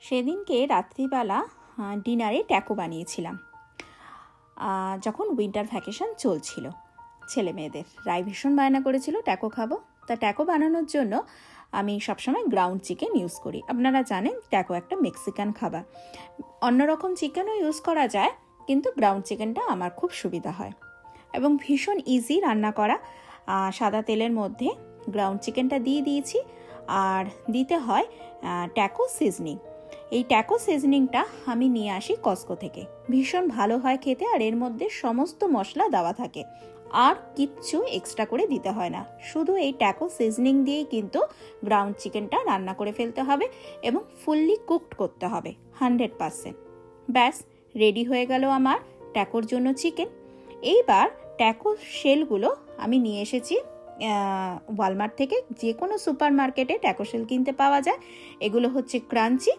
সেদিনকে রাত্রিবেলা ডিনারে ট্যাকো বানিয়েছিলাম। যখন উইন্টার ভ্যাকেশন চলছিল, ছেলে মেয়েদের রায় ভীষণ বায়না করেছিল ট্যাকো খাবো। তা ট্যাকো বানানোর জন্য আমি সবসময় গ্রাউন্ড চিকেন ইউজ করি। আপনারা জানেন ট্যাকো একটা মেক্সিকান খাবার, অন্যরকম চিকেনও ইউজ করা যায়, কিন্তু গ্রাউন্ড চিকেনটা আমার খুব সুবিধা হয় এবং ভীষণ ইজি রান্না করা। সাদা তেলের মধ্যে গ্রাউন্ড চিকেনটা দিয়ে দিয়েছি, আর দিতে হয় ট্যাকো সিজনিং। এই ট্যাকো সিজনিংটা আমি নিয়ে আসি কস্কো থেকে, ভীষণ ভালো হয় খেতে, আর এর মধ্যে সমস্ত মশলা দেওয়া থাকে, আর কিচ্ছু এক্সট্রা করে দিতে হয় না। শুধু এই ট্যাকো সিজনিং দিয়েই কিন্তু গ্রাউন্ড চিকেনটা রান্না করে ফেলতে হবে এবং ফুললি কুকড করতে হবে 100%। ব্যাস, রেডি হয়ে গেল আমার ট্যাকোর জন্য চিকেন। এইবার ট্যাকো শেলগুলো আমি নিয়ে এসেছি ওয়ালমার্ট থেকে, যে কোনো সুপার মার্কেটে ট্যাকো শেল কিনতে পাওয়া যায়। এগুলো হচ্ছে ক্রাঞ্চি,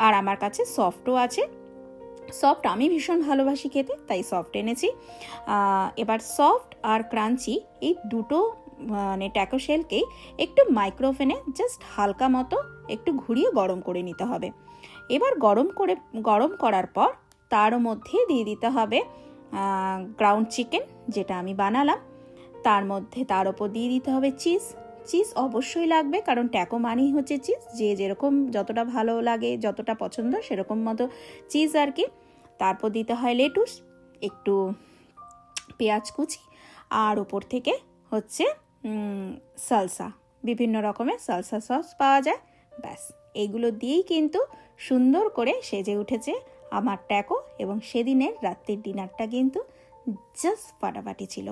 আর আমার কাছে সফটও আছে। সফট আমি ভীষণ ভালোবাসি খেতে, তাই সফট এনেছি। এবার সফট আর ক্রাঞ্চি এই দুটো ট্যাকো শেলকেই একটু মাইক্রোওভেনে জাস্ট হালকা মতো একটু ঘুরিয়ে গরম করে নিতে হবে। এবার গরম করার পর তার মধ্যে দিয়ে দিতে হবে গ্রাউন্ড চিকেন যেটা আমি বানালাম। তার মধ্যে তার ওপর দিয়ে দিতে হবে চিজ অবশ্যই লাগবে, কারণ ট্যাকো মানেই হচ্ছে চিজ। যে যেরকম যতটা ভালো লাগে, যতটা পছন্দ সেরকম মতো চিজ আর কি। তারপর দিতে হয় লেটুস, একটু পেঁয়াজ কুচি, আর ওপর থেকে হচ্ছে সালসা, বিভিন্ন রকমের সালসা সস পাওয়া যায়। ব্যাস, এইগুলো দিয়েই কিন্তু সুন্দর করে সেজে উঠেছে আমার ট্যাকো, এবং সেদিনের রাত্রির ডিনারটা কিন্তু জাস্ট ফাটাফাটি ছিল।